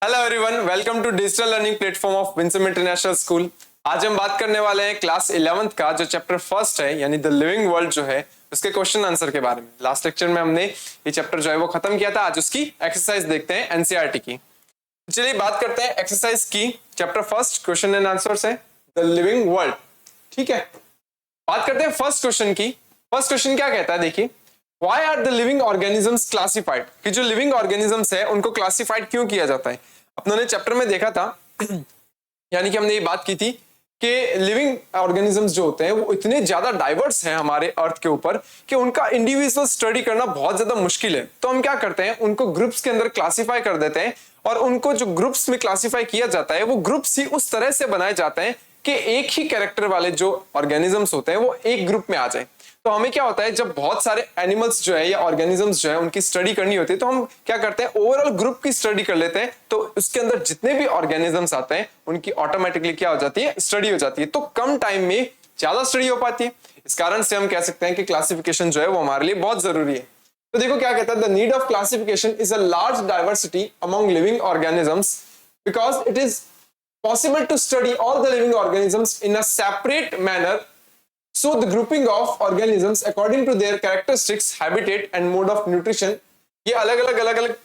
Hello everyone, welcome to digital learning platform of Winsome International School. आज हम बात करने वाले हैं क्लास 11th का जो चैप्टर फर्स्ट है यानी द लिविंग वर्ल्ड जो है उसके क्वेश्चन आंसर के बारे में। लास्ट लेक्चर में हमने ये चैप्टर जो है वो खत्म किया था। आज उसकी एक्सरसाइज देखते हैं एनसीईआरटी की। चलिए बात करते हैं एक्सरसाइज की। Chapter first question and answer है द लिविंग वर्ल्ड। ठीक है, बात करते हैं फर्स्ट क्वेश्चन की। फर्स्ट क्वेश्चन क्या कहता है, देखिए, Why are the living organisms classified? कि जो लिविंग ऑर्गेनिजम्स है उनको क्लासिफाइड क्यों किया जाता है। अपने चैप्टर में देखा था यानी कि हमने ये बात की थी कि लिविंग ऑर्गेनिजम्स जो होते हैं वो इतने ज्यादा डाइवर्स हैं हमारे अर्थ के ऊपर कि उनका इंडिविजुअल स्टडी करना बहुत ज्यादा मुश्किल है। तो हम क्या करते हैं, उनको ग्रुप्स के अंदर क्लासिफाई कर देते हैं और उनको जो ग्रुप्स में क्लासिफाई किया जाता है वो ग्रुप्स ही उस तरह से बनाए जाते हैं कि एक ही कैरेक्टर वाले जो ऑर्गेनिजम्स होते हैं वो एक ग्रुप में आ जाए। तो हमें क्या होता है, जब बहुत सारे एनिमल्स जो है या ऑर्गेनिजम्स जो है उनकी स्टडी करनी होती है तो हम क्या करते हैं, ओवरऑल ग्रुप की स्टडी कर लेते हैं। तो उसके अंदर जितने भी ऑर्गेनिजम्स आते हैं उनकी ऑटोमेटिकली क्या हो जाती है, स्टडी हो जाती है। तो कम टाइम में ज्यादा स्टडी हो पाती है। इस कारण से हम कह सकते हैं कि क्लासिफिकेशन जो है वो हमारे लिए बहुत जरूरी है। तो देखो क्या कहता है, the need of classification is a large diversity among living organisms because it is possible to study all the living organisms in a separate manner. So the grouping of organisms according to their characteristics, habitat and mode of nutrition, ये अलग अलग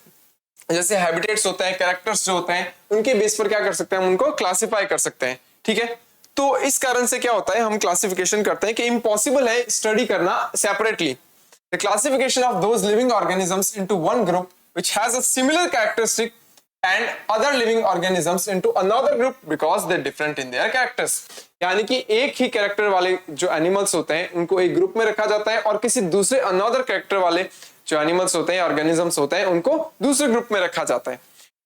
जैसे habitats होते हैं, characters जो होते हैं उनके बेस पर क्या कर सकते हैं, हम उनको क्लासिफाई कर सकते हैं। ठीक है, तो इस कारण से क्या होता है, हम क्लासिफिकेशन करते हैं कि इम्पॉसिबल है स्टडी करना separately. The classification of those living organisms into one group which has a similar characteristic and other living organisms into another group because they're different in their characters। यानी कि एक ही character वाले जो animals होते हैं उनको एक ग्रुप में रखा जाता है और किसी दूसरे अनदर कैरेक्टर वाले जो एनिमल्स होते हैं, ऑर्गेनिजम्स होते हैं, उनको दूसरे ग्रुप में रखा जाता है।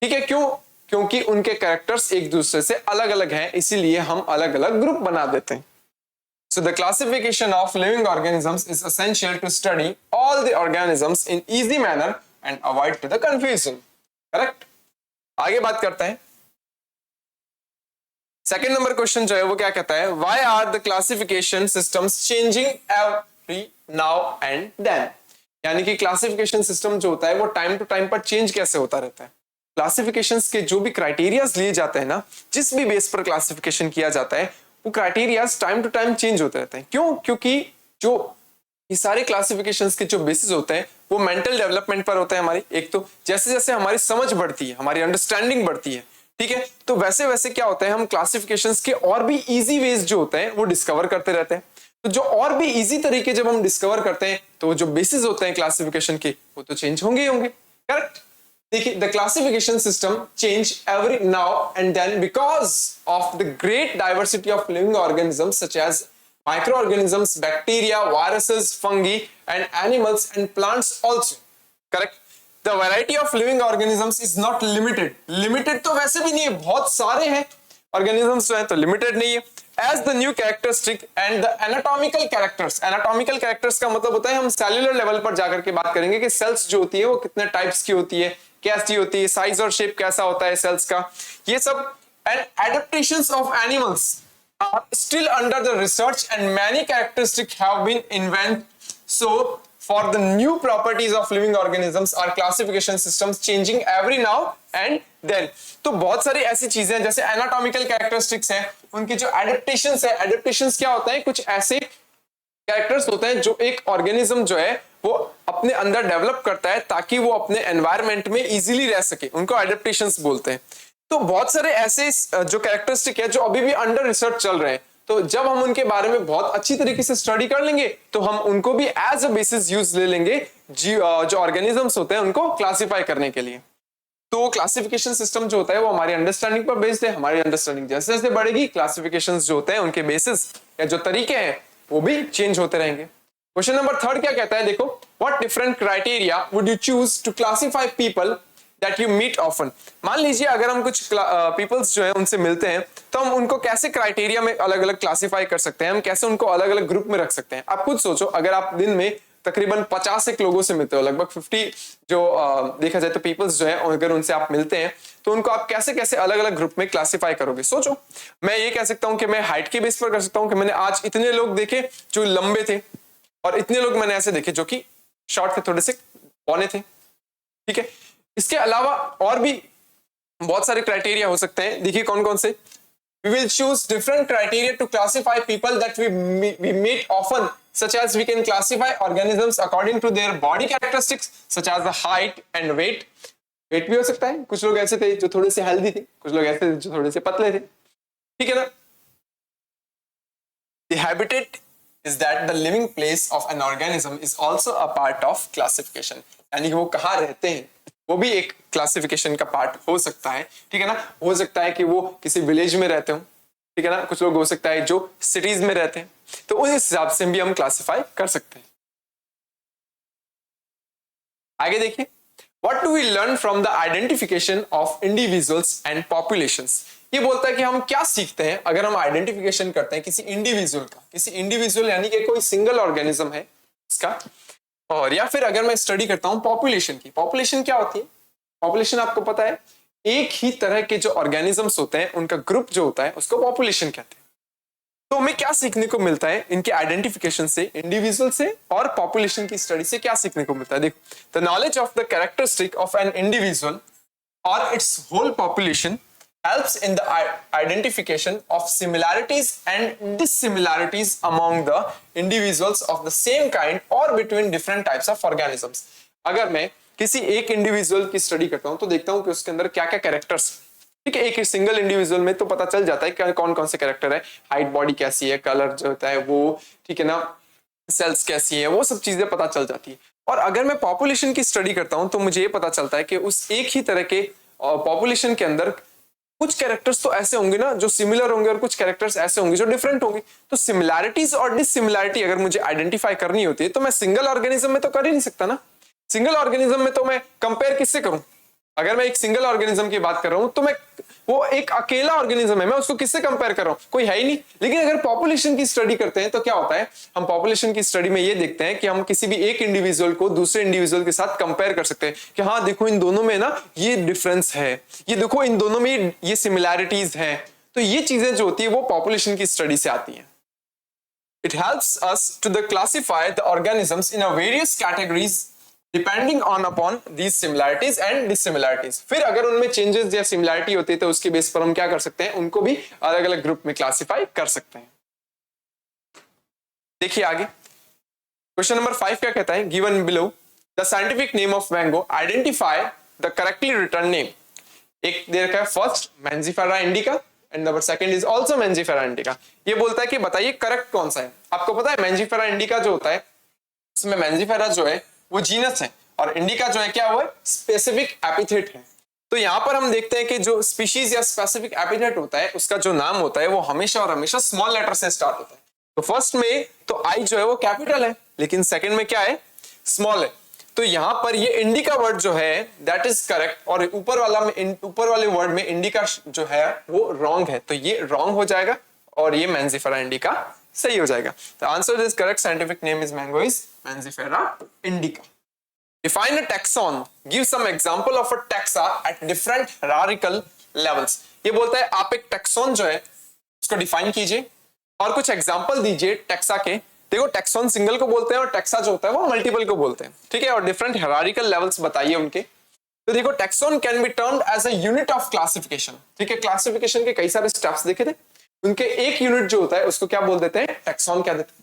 ठीक है, क्यों? क्योंकि उनके कैरेक्टर्स एक दूसरे से अलग अलग हैं, इसीलिए हम अलग अलग ग्रुप बना देते हैं। So the classification of living organisms is essential to study all the organisms in easy manner and avoid to the confusion। Correct? आगे बात करते हैं। सेकंड नंबर क्वेश्चन जो है वो क्या कहता है, why are the classification systems changing every now and then. यानी कि क्लासिफिकेशन सिस्टम जो होता है वो टाइम टू टाइम पर चेंज कैसे होता रहता है। क्लासिफिकेशंस के जो भी क्राइटेरियाज लिए जाते हैं ना, जिस भी बेस पर क्लासिफिकेशन किया जाता है वो criterias time to time change होते रहते हैं। क्यों? क्योंकि जो ये सारे क्लासिफिकेशंस के जो बेसिस होते हैं वो मेंटल डेवलपमेंट पर होते हैं हमारी। एक तो जैसे जैसे हमारी समझ बढ़ती है, हमारी अंडरस्टैंडिंग बढ़ती है, ठीक है, तो वैसे वैसे क्या होता है, हम क्लासिफिकेशंस के और भी इजी वेज जो होते हैं वो डिस्कवर करते रहते हैं। तो जो और भी इजी तरीके जब हम डिस्कवर करते हैं तो जो बेसिस होते हैं क्लासिफिकेशन के वो तो चेंज होंगे ही होंगे। करेक्ट? देखिए, the classification system change every now and then because of the great diversity of living organisms such as microorganisms, bacteria, viruses, fungi and animals and plants also। correct? The variety of living organisms is not limited। limited तो वैसे भी नहीं है, बहुत सारे हैं organisms जो है, तो limited नहीं है। as the new characteristic and the anatomical characters का मतलब होता है, हम सेल्युलर लेवल पर जाकर के बात करेंगे कि सेल्स जो होती है वो कितने टाइप्स की होती है, कैसी होती है, साइज और शेप कैसा होता है सेल्स का, ये सब। and adaptations of animals are still under the research and many characteristics have been invented। So for the new properties of living organisms our classification systems changing every now and then। तो बहुत सारी ऐसी चीजें हैं जैसे anatomical characteristics हैं, उनकी जो adaptations है, adaptations क्या होता है, कुछ ऐसे कैरेक्टर्स होते हैं जो एक ऑर्गेनिज्म जो है वो अपने अंदर डेवलप करता है ताकि वो अपने एनवायरमेंट में इजीली रह सके, उनको एडेप्टेशंस बोलते हैं। तो बहुत सारे ऐसे जो कैरेक्टरिस्टिक है जो अभी भी अंडर रिसर्च चल रहे हैं, तो जब हम उनके बारे में बहुत अच्छी तरीके से स्टडी कर लेंगे तो हम उनको भी एज अ बेसिस यूज ले लेंगे जो ऑर्गेनिजम्स होते हैं उनको क्लासिफाई करने के लिए। तो क्लासिफिकेशन सिस्टम जो होता है वो हमारी अंडरस्टैंडिंग पर बेस्ड है। हमारी अंडरस्टैंडिंग जैसे जैसे बढ़ेगी क्लासिफिकेशंस जो होते हैं उनके बेसिस या जो तरीके हैं वो भी चेंज होते रहेंगे। क्वेश्चन नंबर थर्ड क्या कहता है, देखो, what different criteria would you choose to classify people that you meet often। मान लीजिए अगर हम कुछ पीपल्स जो है उनसे मिलते हैं तो हम उनको कैसे क्राइटेरिया में अलग अलग क्लासिफाई कर सकते हैं, हम कैसे उनको अलग अलग ग्रुप में रख सकते हैं। आप खुद सोचो, अगर आप दिन में तकरीबन 50 एक लोगों से मिलते हो, लगभग 50 जो देखा जाए तो पीपल्स जो है, अगर उनसे आप मिलते हैं तो उनको आप कैसे कैसे अलग अलग ग्रुप में क्लासिफाई करोगे। सोचो, मैं ये कह सकता हूं कि मैं हाइट के बेस पर कर सकता हूं कि मैंने आज इतने लोग देखे जो लंबे थे और इतने लोग मैंने ऐसे देखे जो कि शॉर्ट थे, थोड़े से पौने थे। ठीक है, इसके अलावा और भी बहुत सारे क्राइटेरिया हो सकते हैं, देखिए कौन कौन से। We will choose different criteria to classify people that we meet often, such as we can classify organisms according to their body characteristics, such as the height and weight. Weight भी हो सकता है, कुछ लोग ऐसे थे जो थोड़े से हेल्दी थे, कुछ लोग ऐसे थे जो थोड़े से पतले थे, ठीक है ना। The habitat is that the living place of an organism is also a part of classification, यानी कि वो कहाँ रहते हैं वो भी एक क्लासिफिकेशन का पार्ट हो सकता है, ठीक है ना। हो सकता है कि वो किसी विलेज में रहते हो, ठीक है ना, कुछ लोग हो सकता है जो सिटीज में रहते हैं, तो उस हिसाब से भी हम क्लासिफाई कर सकते हैं। आगे देखिए, What do we learn from the identification of individuals and populations? ये बोलता है कि हम क्या सीखते हैं अगर हम आइडेंटिफिकेशन करते हैं किसी इंडिविजुअल का, किसी इंडिविजुअल यानी कि कोई सिंगल ऑर्गेनिज्म है इसका, और या फिर अगर मैं स्टडी करता हूं पॉपुलेशन की। पॉपुलेशन क्या होती है? पॉपुलेशन आपको पता है, एक ही तरह के जो ऑर्गेनिजम्स होते हैं उनका ग्रुप जो होता है उसको पॉपुलेशन कहते हैं। तो हमें क्या सीखने को मिलता है इनके आइडेंटिफिकेशन से, इंडिविजुअल से और पॉपुलेशन की स्टडी से क्या सीखने को मिलता है? देखो, the knowledge of the characteristic of an individual और its whole population helps in the identification of similarities and dissimilarities among the individuals of the same kind or between different types of organisms. अगर मैं किसी एक individual की study करता हूं तो देखता हूं कि उसके अंदर क्या क्या कैरेक्टर्स, ठीक है। एक सिंगल इंडिविजुअल में तो पता चल जाता है कि कौन कौन से कैरेक्टर है, हाइट, बॉडी कैसी है, कलर जो होता है वो, ठीक है ना, सेल्स कैसी है, वो सब चीजें पता चल जाती है। और अगर मैं पॉपुलेशन की स्टडी करता हूं तो मुझे ये पता चलता है कि उस एक ही तरह के पॉपुलेशन के अंदर कुछ कैरेक्टर्स तो ऐसे होंगे ना जो सिमिलर होंगे और कुछ कैरेक्टर्स ऐसे होंगे जो डिफरेंट होंगे। तो सिमिलैरिटीज और डिसिमिलैरिटी अगर मुझे आइडेंटिफाई करनी होती है तो मैं सिंगल ऑर्गेनिज्म में तो कर ही नहीं सकता ना। सिंगल ऑर्गेनिज्म में तो मैं कंपेयर किससे करूं? अगर मैं एक सिंगल ऑर्गेनिज्म की बात कर रहा हूं तो मैं, वो एक अकेला ऑर्गेनिज्म है, मैं उसको किससे कंपेयर कर रहा हूं? कोई है ही नहीं। लेकिन अगर पॉपुलेशन की स्टडी करते हैं तो क्या होता है, हम पॉपुलेशन की स्टडी में ये देखते हैं कि हम किसी भी एक इंडिविजुअल को दूसरे इंडिविजुअल के साथ कंपेयर कर सकते हैं कि हाँ देखो इन दोनों में ना ये डिफरेंस है, ये देखो इन दोनों में ये सिमिलैरिटीज है। तो ये चीजें जो होती है वो पॉपुलेशन की स्टडी से आती है। It helps us to classify the organisms in a various categories depending on upon these similarities and dissimilarities. फिर अगर उनमें चेंजेस या सिमिलैरिटी होती है तो उसके बेस पर हम क्या कर सकते हैं, उनको भी अलग अलग ग्रुप में क्लासिफाई कर सकते हैं। देखिए आगे क्वेश्चन नंबर 5 क्या कहता है, given below the scientific name of mango, identify the correctly return name. एक दे रखा है first Mangifera indica and number second is also Mangifera indica. ये बोलता है कि बताइए करेक्ट कौन सा है। आपको पता है मैंजीफेरा इंडिका जो होता है उसमें मैंजीफेरा जो है वो जीनस है और इंडिका जो है क्या हुआ, स्पेसिफिक एपिथेट है। तो यहां पर हम देखते हैं कि जो स्पीशीज या स्पेसिफिक एपिथेट होता है उसका जो नाम होता है वो हमेशा और हमेशा स्मॉल लेटर से स्टार्ट होता है। तो फर्स्ट में तो आई जो है वो कैपिटल है लेकिन सेकंड में क्या है, स्मॉल है। तो यहां पर ये इंडिका वर्ड जो है दैट इज करेक्ट और ऊपर वाले वर्ड में इंडिका जो है वो रॉन्ग है, तो ये रॉन्ग हो जाएगा और ये मैंजीफेरा इंडिका सही हो जाएगा। The answer is correct, scientific name is mango is Mangifera indica. Define a taxon, give some example of a taxa at different hierarchical levels। ये बोलता है आप एक टैक्सॉन जो है उसको डिफाइन कीजिए और कुछ एग्जांपल दीजिए टैक्सा के। देखो टैक्सॉन सिंगल को बोलते हैं और टैक्सा जो होता है वो मल्टीपल को बोलते हैं, ठीक है, और डिफरेंट हायरार्किकल लेवल्स बताइए उनके। तो देखो taxon can be termed as a unit of classification, ठीक है, क्लासिफिकेशन के कई सारे स्टेप्स देखे थे, उनके एक यूनिट जो होता है उसको क्या बोल देते हैं, टैक्सॉन कह देते हैं।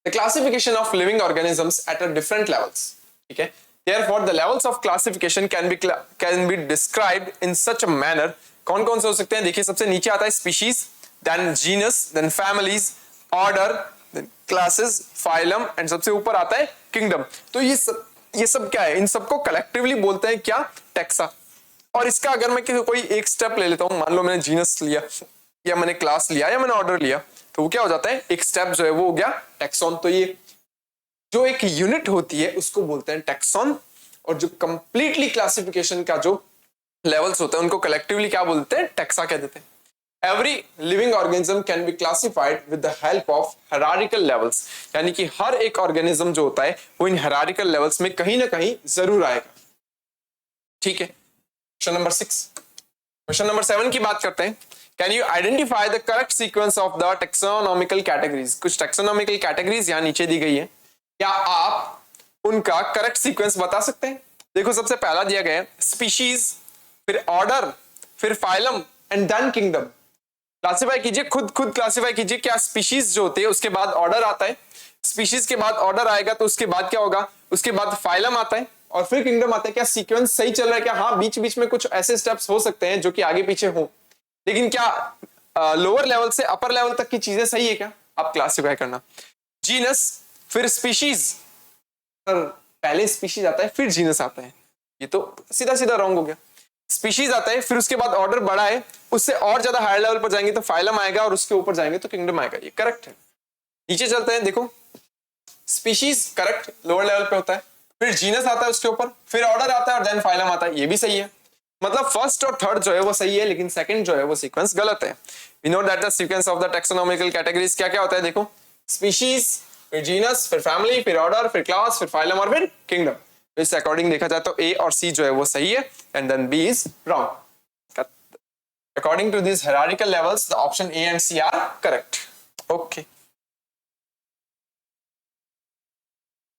The classification of living organisms at a different levels, ठीक है, therefore the levels of classification can be described in such a manner। कौन कौन से हो सकते हैं, देखिए सबसे नीचे आता है species, then genus, then families, order, then classes, phylum and सबसे ऊपर आता है kingdom। तो ये सब क्या है, इन सबको कलेक्टिवली बोलते हैं क्या, टैक्सा। और इसका अगर मैं कोई एक स्टेप ले लेता हूं, मान लो मैंने जीनस लिया या मैंने क्लास लिया या मैंने ऑर्डर लिया, तो वो क्या हो जाता है, एक स्टेप जो है वो हो गया टैक्सॉन। तो ये जो एक यूनिट होती है उसको बोलते हैं टैक्सॉन और जो कंप्लीटली क्लासिफिकेशन का जो लेवल्स होते हैं उनको कलेक्टिवली क्या बोलते हैं, टैक्सा कह देते हैं। Every living organism can be classified with the help of hierarchical levels, यानी कि हर एक ऑर्गेनिज्म जो होता है वो इन हायरार्किकल लेवल्स में कहीं ना कहीं जरूर आएगा, ठीक है। क्वेश्चन नंबर 6, क्वेश्चन नंबर 7 की बात करते हैं। Can you identify the correct sequence of the taxonomical categories? कुछ taxonomical categories यहाँ नीचे दी गई है, क्या आप उनका करेक्ट सीक्वेंस बता सकते हैं? देखो सबसे पहला दिया गया है स्पीशीज, फिर ऑर्डर, फिर phylum and then kingdom. Classify कीजिए, खुद क्लासिफाई कीजिए। क्या स्पीशीज जो होती है उसके बाद ऑर्डर आता है, स्पीशीज के बाद ऑर्डर आएगा तो उसके बाद क्या होगा, उसके बाद फाइलम आता है और फिर किंगडम आता है। क्या सीक्वेंस सही चल रहा है? क्या हाँ बीच बीच में कुछ ऐसे स्टेप्स हो सकते हैं जो कि आगे पीछे हो, लेकिन क्या लोअर लेवल से अपर लेवल तक की चीजें सही है क्या? आप क्लासिफाई करना। जीनस फिर स्पीशीज, सर पहले स्पीशीज आता है फिर जीनस आता है, ये तो सीधा सीधा रॉन्ग हो गया। स्पीशीज आता है फिर उसके बाद ऑर्डर बढ़ा है, उससे और ज्यादा हायर लेवल पर जाएंगे तो फाइलम आएगा और उसके ऊपर जाएंगे तो किंगडम आएगा, ये करेक्ट है। नीचे चलते हैं, देखो स्पीशीज करेक्ट लोअर लेवल पे होता है, फिर जीनस आता है उसके ऊपर, फिर ऑर्डर आता है और देन फाइलम आता है, ये भी सही है। मतलब फर्स्ट और थर्ड जो है वो सही है, लेकिन सेकंड जो है वो सीक्वेंस गलत है। We know that the sequence of the taxonomical categories क्या क्या होता है, देखो स्पीशीज, फिर जीनस, फिर फैमिली, फिर ऑर्डर, फिर क्लास, फिर फाइलम और फिर किंगडम। इस अकॉर्डिंग देखा जाए तो ए और सी जो है वो सही है and then B is wrong. According to this hierarchical levels the option A and C are correct. Okay,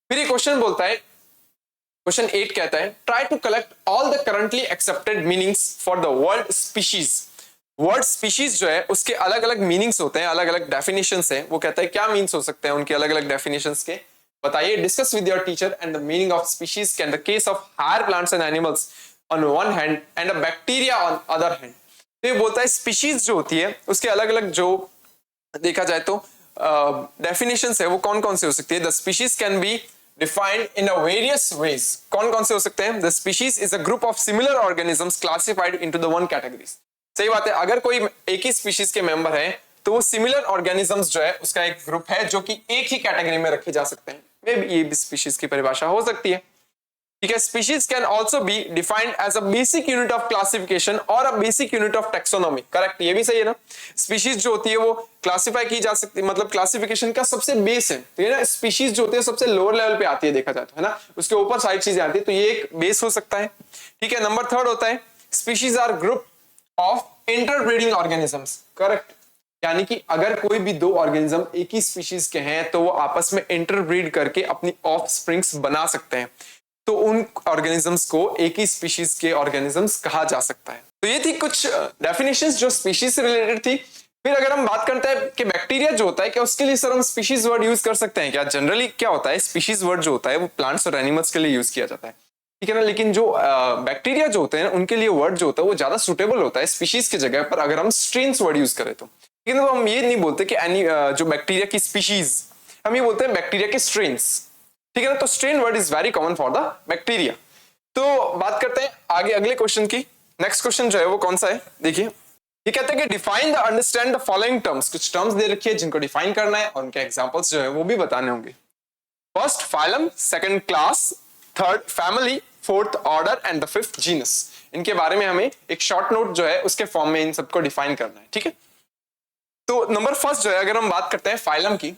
फिर ये क्वेश्चन बोलता है, क्वेश्चन 8 कहता है try to collect all the currently accepted meanings for the word species. Word species जो है उसके अलग अलग मीनिंग्स होते हैं, अलग अलग डेफिनेशंस हैं। वो कहता है क्या मीन्स हो सकते हैं उनके अलग अलग डेफिनेशंस के, बताइए। Discuss with your teacher and the meaning of species can the case of higher plants and animals on one hand and a bacteria on other hand. तो ये बोलता है स्पीशीज जो होती है उसके अलग अलग जो देखा जाए तो डेफिनेशंस है वो कौन कौन से हो सकती है। The species can be defined in a various ways। कौन कौन से हो सकते हैं? The species is a group of similar organisms classified into the one categories। सही बात है, अगर कोई एक ही स्पीशीज के मेंबर है तो वो सिमिलर ऑर्गेनिजम्स जो है उसका एक ग्रुप है जो कि एक ही कैटेगरी में रखे जा सकते हैं। मे बी ये भी स्पीशीज की परिभाषा हो सकती है, ठीक है। Species can also be defined as a basic unit of classification और a basic unit of taxonomy. Correct, ये भी सही है ना। स्पीशीज जो होती है वो क्लासिफाई की जा सकती है, मतलब क्लासिफिकेशन का सबसे बेस है, ठीक है ना। स्पीशीज जो होती है सबसे लोअर लेवल पे आती है देखा जाए तो, है ना, उसके ऊपर सारी चीजें आती है, तो ये एक बेस हो सकता है, ठीक है। नंबर थर्ड होता है species are group of interbreeding organisms. Correct, यानी कि अगर कोई भी दो ऑर्गेनिज्म एक ही स्पीशीज के हैं तो वो आपस में इंटरब्रीड करके अपनी ऑफस्प्रिंग्स बना सकते हैं, तो उन ऑर्गेनिजम्स को एक ही स्पीशीज के ऑर्गेनिजम्स कहा जा सकता है। तो ये थी कुछ डेफिनेशंस जो स्पीशीज से रिलेटेड थी। फिर अगर हम बात करते हैं कि बैक्टीरिया जो होता है, क्या उसके लिए सर हम स्पीशीज वर्ड यूज कर सकते हैं क्या? जनरली क्या होता है, स्पीशीज वर्ड जो होता है वो प्लांट्स और एनिमल्स के लिए यूज किया जाता है, ठीक है ना। लेकिन जो बैक्टीरिया जो होते हैं उनके लिए वर्ड जो होता है वो ज्यादा सुटेबल होता है स्पीशीज की जगह पर अगर हम स्ट्रेन्स वर्ड यूज करें तो। ठीक है, तो हम ये नहीं बोलते कि जो बैक्टीरिया की स्पीशीज, हम ये बोलते हैं बैक्टीरिया के स्ट्रेन्स, ठीक है ना। तो strain word is very common for the bacteria. तो बात करते हैं आगे अगले क्वेश्चन की। नेक्स्ट क्वेश्चन जो है वो कौन सा है, देखिए ये कहते हैं कि define the understand the following terms. कुछ टर्म्स दे रखी है जिनको डिफाइन करना है और उनके एग्जांपल्स जो है वो भी बताने होंगे। First phylum, second class, third family, fourth order and the fifth genus. इनके बारे में हमें एक शॉर्ट नोट जो है उसके फॉर्म में इन सबको डिफाइन करना है, ठीक है। तो नंबर फर्स्ट जो है अगर हम बात करते हैं फाइलम की,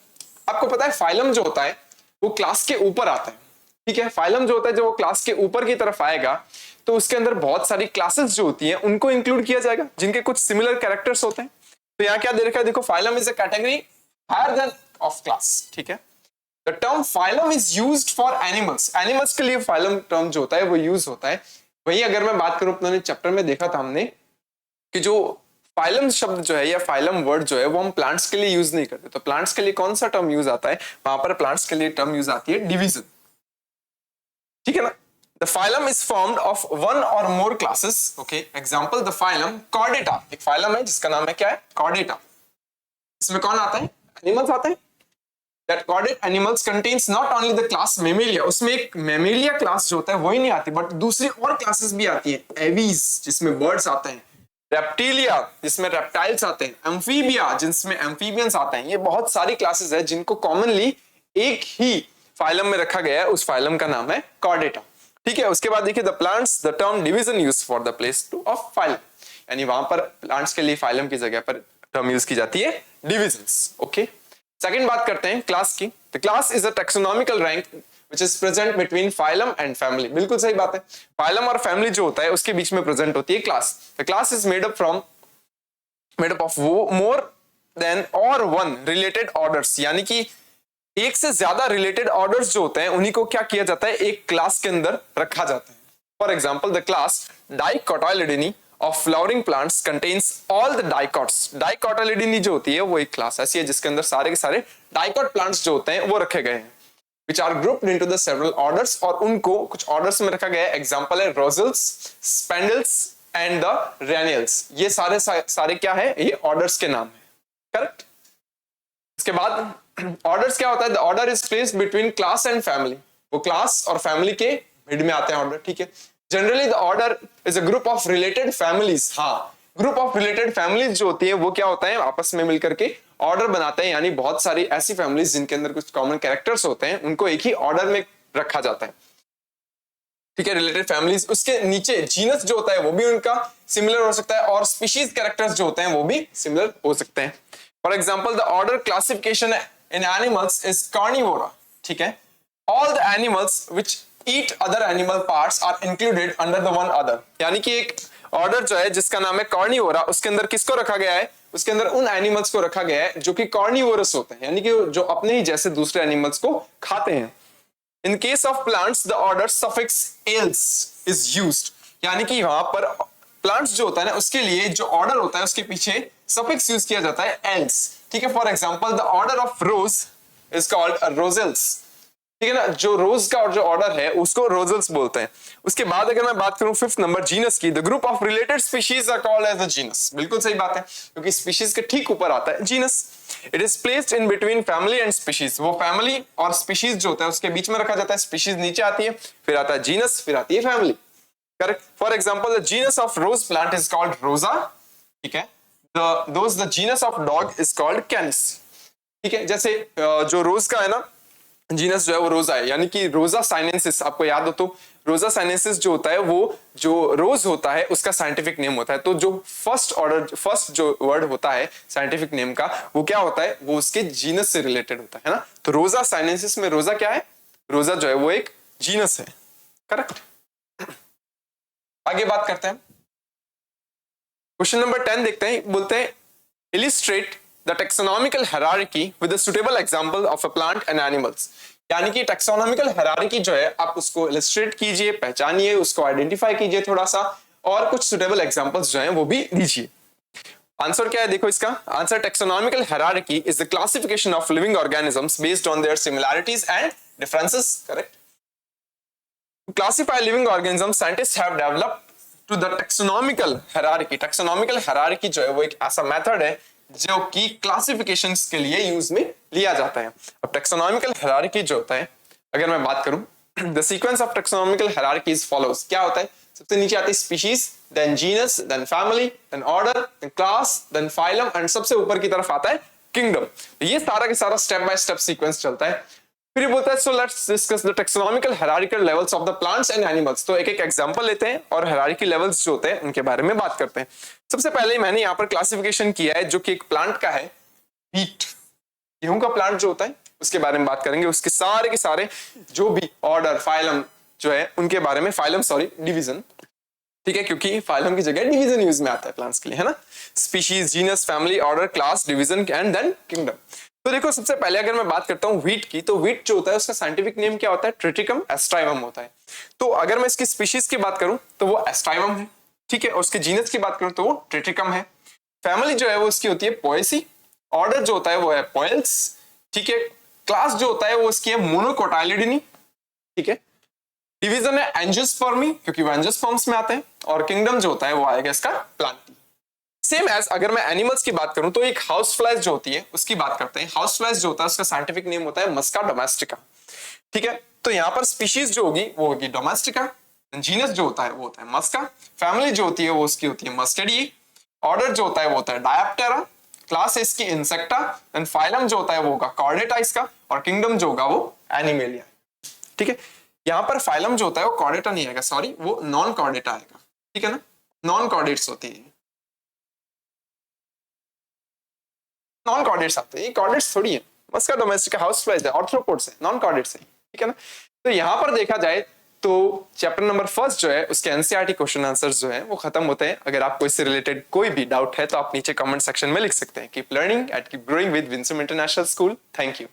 आपको पता है फाइलम जो होता है वो क्लास के ऊपर आता है, ठीक है। फाइलम जो होता है जब वो क्लास के ऊपर की तरफ आएगा तो उसके अंदर बहुत सारी क्लासेस जो होती हैं उनको इंक्लूड किया जाएगा जिनके कुछ सिमिलर कैरेक्टर्स होते हैं। तो यहाँ क्या दे रखा है, देखो phylum is a category higher than of class, ठीक है। The term phylum is used for animals. Animals के लिए फाइलम टर्म जो होता है वो यूज होता है। वहीं अगर मैं बात करूं, अपने चैप्टर में देखा था हमने कि जो फाइलम शब्द जो है या फाइलम वर्ड जो है वो हम प्लांट्स के लिए यूज नहीं करते। तो प्लांट्स के लिए कौन सा टर्म यूज आता है, वहां पर प्लांट्स के लिए टर्म यूज आती है डिवीजन, ठीक है ना। The phylum is formed of one or more classes, okay. Example the phylum Chordata, एक फाइलम है जिसका नाम है क्या है, कॉर्डेटा। इसमें कौन आता है, एनिमल्स आते हैं। That chordate animals contains not only the class Mammalia, उसमें एक Mammalia क्लास जो होता है वही नहीं आती, बट दूसरी और क्लासेस भी आती है। एवीज जिसमें बर्ड्स आते हैं, रेप्टिलिया जिसमें रेप्टाइल्स आते हैं, एम्फीबिया जिसमें एम्फीबियंस आते हैं। ये बहुत सारी क्लासेस है जिनको कॉमनली एक ही फाइलम में रखा गया है, उस फाइलम का नाम है कॉर्डेटा, ठीक है। उसके बाद देखिए the plants, the term division use for the place two of phylum, यानी वहां पर प्लांट्स के लिए फाइलम की जगह पर टर्म यूज की जाती है डिविजन्स, ओके। सेकंड बात करते हैं क्लास की। The class is a taxonomical rank which is present between phylum and family. बिल्कुल सही बात है, फाइलम और फैमिली जो होता है उसके बीच में प्रेजेंट होती है class. The class is made up of more than और वन रिलेटेड ऑर्डर्स, यानी कि एक से ज्यादा रिलेटेड ऑर्डर्स जो होते हैं उन्हीं को क्या किया जाता है, एक क्लास के अंदर रखा जाता है, for example the class Dicotyledonae of flowering plants contains all the dicots. Dicotyledonae जो होती है वो एक क्लास ऐसी है जिसके अंदर सारे के सारे डाइकॉट प्लांट्स जो होते हैं वो रखे गए हैं, which are grouped into the several orders, और उनको कुछ ऑर्डर्स में रखा गया है। एग्जांपल है रोजल्स, स्पेंडल्स एंड द रेनियल्स। ये सारे क्या है, ये ऑर्डर्स के नाम है, करेक्ट। इसके बाद ऑर्डर्स क्या होता है, the order is placed between class and family. वो क्लास और फैमिली के मिड में आते हैं ऑर्डर, ठीक है। Generally the order is a group of related families. हाँ, ग्रुप ऑफ रिलेटेड फैमिलीज जो होती है वो क्या होता है, आपस में मिलकर के ऑर्डर बनाते हैं, यानी बहुत सारी ऐसी फैमिलीज जिनके अंदर कुछ कॉमन कैरेक्टर्स होते हैं उनको एक ही ऑर्डर में रखा जाता है, ठीक है। रिलेटेड फैमिलीज, उसके नीचे जीनस जो होता है वो भी उनका सिमिलर हो सकता है, और स्पीशीज कैरेक्टर्स जो होते हैं वो भी सिमिलर हो सकते हैं। For example the order classification in animals is Carnivora, ठीक है। All the animals which eat other animal parts are included under the one other. यानी कि एक ऑर्डर जो है जिसका नाम है कार्निवोरा, उसके अंदर किसको रखा गया है, उसके अंदर उन एनिमल्स को रखा गया है जो कि कार्निवोरस होते हैं, यानी कि जो अपने ही जैसे दूसरे एनिमल्स को खाते हैं। In case of plants the order suffix else is used, यानी कि वहां पर प्लांट्स जो होता है ना उसके लिए जो ऑर्डर होता है उसके पीछे सफिक्स यूज किया जाता है एल्स, ठीक है। For example the order of rose is called Rosales, ठीक है ना। जो रोज का जो ऑर्डर है उसको रोजेल्स बोलते हैं। उसके बाद अगर मैं बात करूं फिफ्थ नंबर जीनस की, the group of related species are called as the genus. बिल्कुल सही बात है, क्योंकि स्पीशीज के ठीक ऊपर आता है genus. It is placed in between family and species. वो फैमिली और स्पीशीज जो होता है उसके बीच में रखा जाता है, स्पीशीज नीचे आती है, फिर आता है जीनस, फिर आती है family, correct. For example the genus of rose plant is called Rosa, ठीक है। The genus of dog is called Canis, ठीक है। जैसे जो रोज का है ना जीनस जो है वो रोजा है, यानी कि रोजा साइनेंसिस, आपको याद हो तो रोजा साइनेंसिस जो होता है वो जो रोज होता है उसका साइंटिफिक नेम होता है। तो जो फर्स्ट जो वर्ड होता है साइंटिफिक नेम का वो क्या होता है, वो उसके जीनस से रिलेटेड होता है ना। तो रोजा साइनेंसिस में रोजा क्या है, रोजा जो है वो एक जीनस है, करेक्ट। आगे बात करते हैं, क्वेश्चन नंबर 10 देखते हैं। बोलते हैं illustrate the taxonomical hierarchy with a suitable example of a plant and animals। यानी कि taxonomical hierarchy जो है आप उसको illustrate कीजिए, पहचानिए, उसको identify कीजिए थोड़ा सा, और कुछ suitable examples जो हैं वो भी दीजिए। आंसर क्या है, देखो इसका answer, taxonomical hierarchy is the classification of living organisms based on their similarities and differences, correct। To classify living organisms, scientists have developed to the taxonomical hierarchy। taxonomical hierarchy जो है वो एक ऐसा मेथड है जो कि क्लासिफिकेशंस के लिए यूज में लिया जाता है। अब टेक्सोनॉमिकल हायरार्की जो होता है, अगर मैं बात करूं, the sequence of taxonomical hierarchy is follows. क्या होता है, सबसे नीचे आती है species, then genus, then family, then order, then class, then phylum, and सबसे ऊपर की तरफ आता है किंगडम। ये सारा के सारा स्टेप बाय स्टेप सीक्वेंस चलता है। फिर ये बोलता है so let's discuss the taxonomical hierarchical levels of the plants and animals. तो एक एक एग्जांपल लेते हैं और हायरार्की लेवल्स जो होते हैं उनके बारे में बात करते हैं। सबसे पहले मैंने यहाँ पर क्लासिफिकेशन किया है जो कि एक प्लांट का है, व्हीट, गेहूं का प्लांट जो होता है उसके बारे में बात करेंगे। उसके सारे के सारे जो भी ऑर्डर, फाइलम जो है उनके बारे में, फाइलम सॉरी डिवीजन, ठीक है, क्योंकि फाइलम की जगह डिवीजन यूज में आता है प्लांट्स के लिए, है ना। Species, genus, family, order, class, division and then kingdom. तो देखो सबसे पहले अगर मैं बात करता हूँ व्हीट की, तो व्हीट जो होता है उसका साइंटिफिक नेम क्या होता है, ट्रिटिकम एस्ट्राइवम होता है। तो अगर मैं इसकी स्पीशीज की बात करूं तो वो एस्ट्राइवम है, ठीक है। और उसके जीनस की बात करूं तो वो ट्रिटिकम है। फैमिली जो है वो उसकी होती है पोएसी, ऑर्डर जो होता है वो है पोएल्स, ठीक है। क्लास जो होता है वो उसकी है मोनोकोटाइलिडीनी, ठीक है। डिवीजन है एंजियोस्पर्मी, क्योंकि वो एंजियोस्पर्म्स में आते हैं, और किंगडम जो होता है वो आएगा इसका प्लांटी। सेम एज अगर मैं एनिमल्स की बात करूं तो एक हाउस फ्लाइज जो होती है उसकी बात करते हैं। हाउस फ्लाइज जो होता है उसका साइंटिफिक नेम होता है मस्का डोमेस्टिका, ठीक है। तो यहाँ पर स्पीशीज जो होगी वो होगी डोमेस्टिका, जीनस जो होता है वो होता है मस्का, फैमिली जो होती है वो उसकी होती है मस्टडी, ऑर्डर जो होता है वो होता है डायप्टेरा, क्लास है इसकी इंसेक्टा, देन फाइलम जो होता है वो होगा कॉर्डेटा इसका, और किंगडम जो होगा वो एनिमेलिया, ठीक है। यहाँ पर फाइलम जो होता है वो कॉर्डेटा नहीं आएगा, सॉरी, वो नॉन कॉर्डेटा आएगा, ठीक है ना। नॉन कॉर्डेट्स होती है, नॉन कॉर्डेट्स आते हैं, ये कॉर्डेट्स थोड़ी है। मस्का डोमेस्टिका हाउस फ्लाइज है, ऑर्थ्रोपोड्स है, नॉन कॉर्डेट्स है, ठीक है ना। तो यहाँ पर देखा जाए तो चैप्टर नंबर फर्स्ट जो है उसके एनसीईआरटी क्वेश्चन आंसर्स जो है वो खत्म होते हैं। अगर आपको इससे रिलेटेड कोई भी डाउट है तो आप नीचे कमेंट सेक्शन में लिख सकते हैं। Keep learning and keep growing with Winsome International school. Thank you.